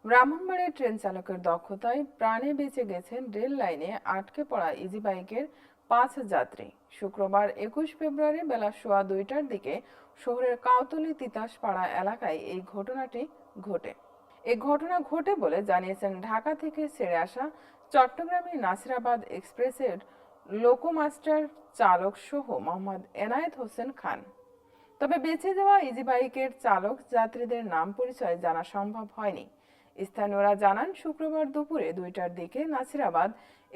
ব্রাহ্মণবাড়িয়ার ট্রেন চালকের দক্ষতায় প্রাণে বেঁচে গেছেন রেল লাইনে আটকে পড়া ইজি বাইকের 5 যাত্রী। শুক্রবার 21 ফেব্রুয়ারি বেলা সোয়া 2টার দিকে শহরের কাউতলী তিতাসপাড়া এলাকায় এই ঘটনাটি ঘটে। এই ঘটনা ঘটে বলে জানিয়েছেন ঢাকা থেকে ছেড়ে আসা চট্টগ্রামের নাসিরাবাদ এক্সপ্রেসের লোকোমাস্টার চালক সহ মোহাম্মদ এনায়েত হোসেন খান। তবে বেঁচে যাওয়া ইজি বাইকের চালক যাত্রীদের নাম পরিচয় জানা সম্ভব হয়নি। স্থানীয়রা জানান, শুক্রবার দুপুরে 2টার দিকে নাসিরাবাদ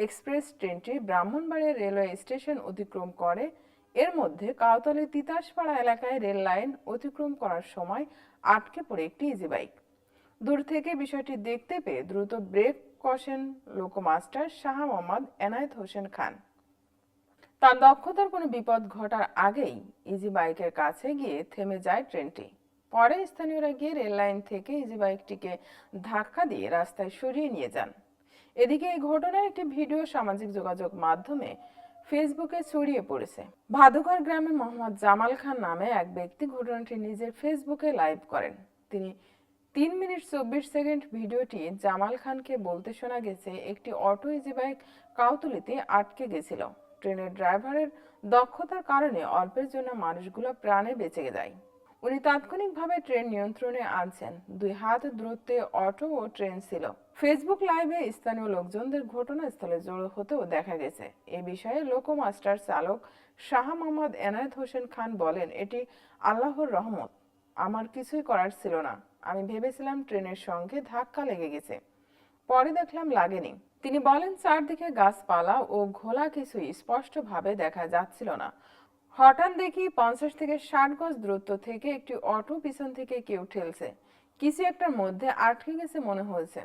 এক্সপ্রেস ট্রেনটি ব্রাহ্মণবাড়িয়া রেলওয়ে স্টেশন অতিক্রম করে। এর মধ্যে কাউতলী তিতাসপাড়া এলাকায় রেল লাইন অতিক্রম করার সময় আটকে পড়ে একটি ইজি বাইক। দূর থেকে বিষয়টি দেখতে পেয়ে দ্রুত ব্রেক কষেন লোকোমাস্টার শাহ মোহাম্মদ এনায়েত হোসেন খান। তার দক্ষতার কোনো বিপদ ঘটার আগেই ইজি বাইকের কাছে গিয়ে থেমে যায় ট্রেনটি। পরে স্থানীয়রা গিয়ে রেল লাইন থেকে ইজি বাইকটিকে ধাক্কা দিয়ে রাস্তায় সরিয়ে নিয়ে যান। এদিকে এই ঘটনার একটি ভিডিও সামাজিক যোগাযোগ মাধ্যমে ফেসবুকে ছড়িয়ে পড়েছে। ভাদুঘর গ্রামে মোহাম্মদ জামাল খান নামে এক ব্যক্তি ঘটনাটি নিজের ফেসবুকে লাইভ করেন। তিনি 3 মিনিট 24 সেকেন্ড ভিডিওটি জামাল খানকে বলতে শোনা গেছে, একটি অটো ইজি বাইক কাউতলীতে আটকে গেছিল। ট্রেনের ড্রাইভারের দক্ষতার কারণে অল্পের জন্য মানুষগুলো প্রাণে বেঁচে যায়। উনি তাৎক্ষণিকভাবে ট্রেন নিয়ন্ত্রণে আনছেন। 2 হাত দূরত্বে অটো ও ট্রেন ছিল। ফেসবুক লাইভে স্থানীয় লোকজনদের ঘটনাস্থলে জড়ো হতেও দেখা গেছে। এ বিষয়ে লোকোমাস্টার চালক শাহ মোহাম্মদ এনায়েত হোসেন খান বলেন, এটি আল্লাহর রহমত। আমার কিছুই করার ছিল না। আমি ভেবেছিলাম ট্রেনের সঙ্গে ধাক্কা লেগে গেছে, পরে দেখলাম লাগেনি। তিনি বলেন, চারদিকে গাছপালা ও ঘোলা কিছুই স্পষ্টভাবে দেখা যাচ্ছিল না। হঠাৎ দেখি 50 থেকে 60 গজ দূরত্ব থেকে একটি অটো পিছন থেকে কেউ ঠেলছে। কিছু একটার মধ্যে আটকে গেছে মনে হয়েছে।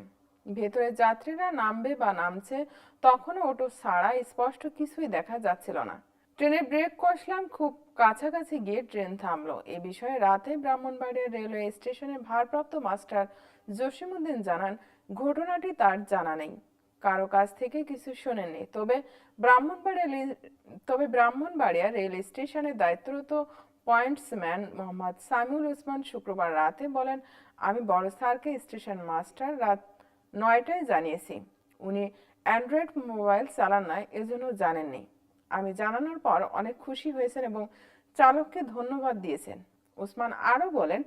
ভেতরে যাত্রীরা নামবে বা নামছে তখনও অটো ছাড়া স্পষ্ট কিছুই দেখা যাচ্ছিল না। ট্রেনের ব্রেক কষলাম, খুব কাছাকাছি গিয়ে ট্রেন থামলো। এ বিষয়ে রাতে ব্রাহ্মণবাড়িয়া রেলওয়ে স্টেশনের ভারপ্রাপ্ত মাস্টার জসিমউদ্দিন জানান, ঘটনাটি তার জানা নেই, কারো কাছ থেকে কিছু শোনেননি। ব্রাহ্মণবাড়িয়া রেল স্টেশনের দায়িত্বরত পয়েন্টসম্যান মোহাম্মদ সামিউল ওসমান শুক্রবার রাতে বলেন, আমি বড় স্যারকে স্টেশন মাস্টার রাত 9টায় জানিয়েছি। উনি অ্যান্ড্রয়েড মোবাইল চালান না, এজন্য জানেননি। আমি জানানোর পর অনেক খুশি হয়েছেন এবং চালককে ধন্যবাদ দিয়েছেন। ওসমান আরও বলেন,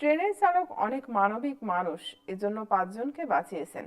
ট্রেনের চালক অনেক মানবিক মানুষ, এজন্য 5 জনকে বাঁচিয়েছেন।